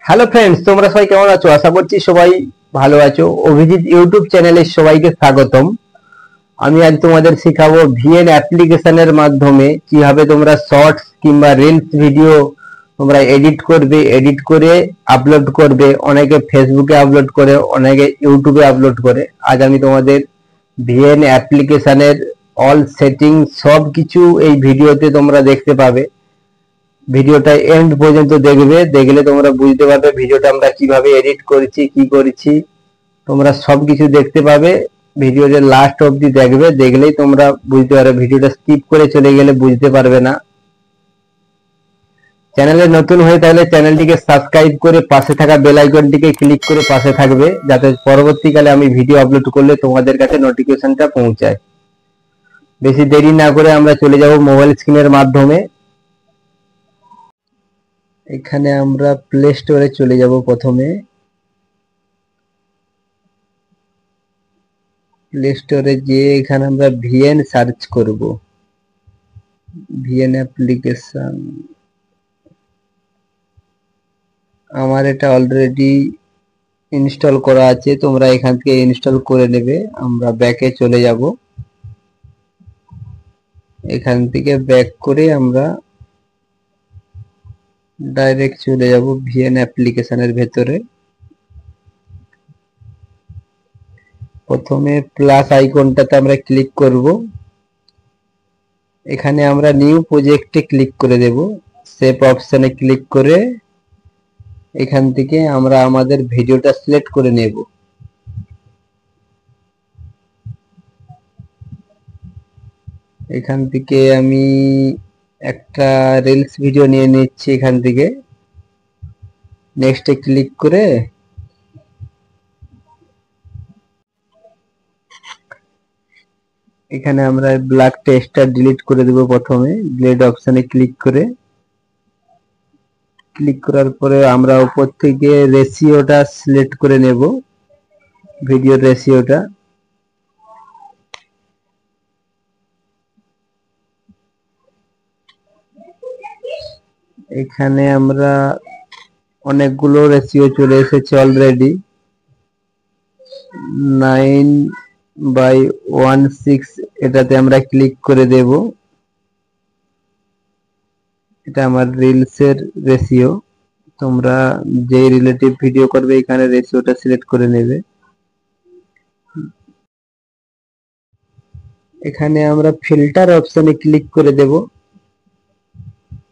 Hello friends, তোমরা সবাই কেমন আছো? আশা করছি সবাই ভালো আছো। অভিজিৎ ইউটিউব চ্যানেলে সবাইকে স্বাগতম। আমি আজ তোমাদের শেখাবো ভিএন অ্যাপ্লিকেশনের মাধ্যমে কিভাবে তোমরা শর্টস কিংবা রিলস ভিডিও তোমরা এডিট করবে, এডিট করে আপলোড করবে। অনেকে ফেসবুকে আপলোড করে, অনেকে ইউটিউবে আপলোড করে। আজ আমি তোমাদের ভিএন অ্যাপ্লিকেশনের অল সেটিং সব কিছু এই ভিডিওতে তোমরা দেখতে পাবে। ভিডিওটা এন্ড পর্যন্ত দেখবে, দেখলে তোমরা বুঝতে পারবে ভিডিওটা আমরা কিভাবে এডিট করেছি, কি করেছি। তোমরা সবকিছু দেখতে পাবে। ভিডিওটা লাস্ট অবধি দেখবে, দেখলেই তোমরা বুঝতে পারবে। ভিডিওটা স্কিপ করে চলে গেলে বুঝতে পারবে না। চ্যানেলে নতুন হয়ে তাহলে চ্যানেলটিকে সাবস্ক্রাইব করে পাশে থাকা বেল আইকনটিকে ক্লিক করে পাশে থাকবে, যাতে পরবর্তীকালে আমি ভিডিও আপলোড করলে তোমাদের কাছে নোটিফিকেশনটা পৌঁছায়। বেশি দেরি না করে আমরা চলে যাব মোবাইল স্ক্রিনের মাধ্যমে। এখানে আমরা প্লে স্টোরে চলে যাব। প্রথমে প্লে স্টোরে গিয়ে এখানে আমরা ভিএন সার্চ করব। ভিএন অ্যাপ্লিকেশন আমার এটা অলরেডি ইনস্টল করা আছে, তোমরা এখান থেকে ইনস্টল করে নেবে। আমরা ব্যাকে চলে যাব। এখান থেকে ব্যাক করে আমরা ডাইরেক্ট চলে যাব ভিএন অ্যাপ্লিকেশনের ভেতরে। প্রথমে প্লাস আইকনটাতে আমরা ক্লিক করব। এখানে আমরা নিউ প্রজেক্টে ক্লিক করে দেব। সেভ অপশনে ক্লিক করে এখান থেকে আমরা আমাদের ভিডিওটা সিলেক্ট করে নেব। এখান থেকে আমি একটা রিলস ভিডিও নিয়ে নিচ্ছি। এখান থেকে নেক্সটে ক্লিক করে এখানে আমরা ব্ল্যাক টেক্সটটা ডিলিট করে দেব। প্রথমে ডিলিট অপশনে ক্লিক করে, ক্লিক করার পরে আমরা উপর থেকে রেশিওটা সিলেক্ট করে নেব, ভিডিওর রেশিওটা। এখানে আমরা অনেকগুলো রেশিও চলে এসেছে অলরেডি। 9:16 এটাতে আমরা ক্লিক করে দেব। এটা আমার রিলসের রেশিও। তোমরা যে রিলেটিভ ভিডিও করবে এখানে রেশিওটা সিলেক্ট করে নেবে। এখানে আমরা ফিল্টার অপশনে ক্লিক করে দেব।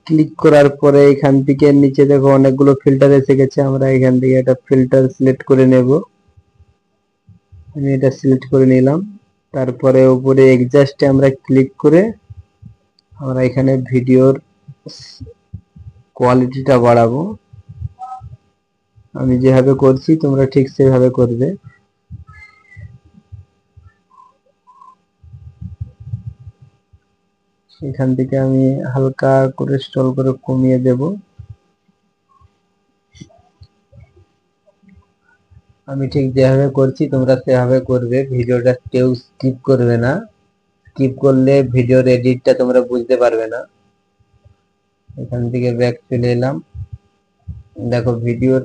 ক্লিক করার পরে এখান থেকে নিচে দেখো অনেকগুলো ফিল্টার এসে গেছে। আমরা এখান থেকে একটা ফিল্টার সিলেক্ট করে নেব। আমি এটা সিলেক্ট করে নিলাম। তারপরে উপরে এডজাস্টে আমরা ক্লিক করে আমরা এখানে ভিডিওর কোয়ালিটিটা বাড়াবো। আমি যেভাবে করছি তোমরা ঠিক সেভাবে করবে। এখান থেকে আমি হালকা করে স্ক্রল করে কমিয়ে দেব। আমি ঠিক যেভাবে করছি তোমরা সেভাবে করবে। ভিডিওটা কেউ স্কিপ করবে না, স্কিপ করলে ভিডিওর এডিটটা তোমরা বুঝতে পারবে না। এখান থেকে ব্যাক চলে এলাম। দেখো ভিডিওর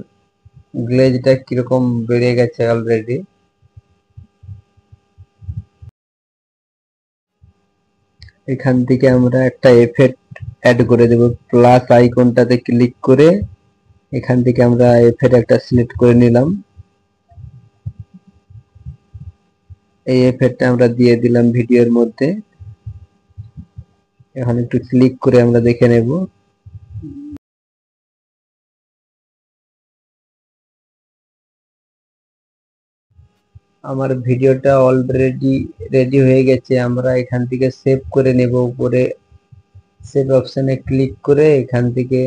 গ্লেজটা কিরকম বেড়ে গেছে অলরেডি। এখান থেকে আমরা একটা এফেক্ট অ্যাড করে দেব। প্লাস আইকনটাতে ক্লিক করে এখান থেকে আমরা এফেক্ট একটা সিলেক্ট করে নিলাম। এই এফেক্টটা আমরা দিয়ে দিলাম ভিডিওর মধ্যে। এখন একটু ক্লিক করে আমরা দেখে নেব। আমার ভিডিওটা অলরেডি রেডি হয়ে গেছে। আমরা এখান থেকে সেভ করে নেব। উপরে সেভ অপশনে ক্লিক করে এখান থেকে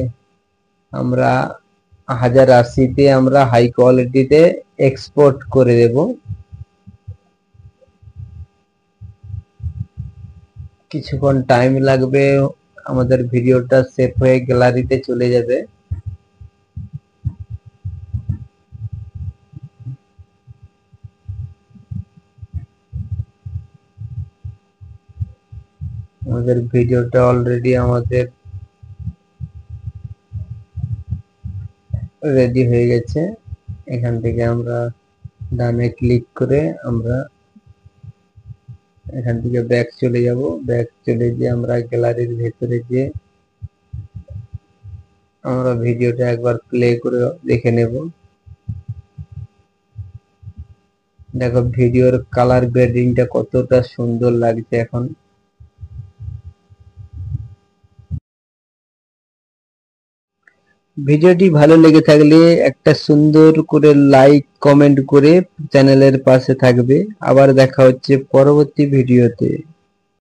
আমরা 1080-তে আমরা হাই কোয়ালিটিতে এক্সপোর্ট করে দেব। কিছুক্ষণ টাইম লাগবে, আমাদের ভিডিওটা সেভ হয়ে গ্যালারিতে চলে যাবে। আমাদের ভিডিওটা অলরেডি আমাদের রেডি হয়ে গেছে। এখান থেকে আমরা ডানে ক্লিক করে আমরা এখান থেকে ব্যাক চলে যাব। ব্যাক চলে গিয়ে আমরা গ্যালারির ভেতরে গিয়ে আমরা ভিডিওটা একবার প্লে করে দেখে নেব। দেখো ভিডিওর কালার গ্রেডিংটা কতটা সুন্দর লাগছে এখন। ভিডিওটি ভালো লেগে থাকলে একটা সুন্দর করে লাইক কমেন্ট করে চ্যানেলের পাশে থাকবে। আবার দেখা হচ্ছে পরবর্তী ভিডিওতে।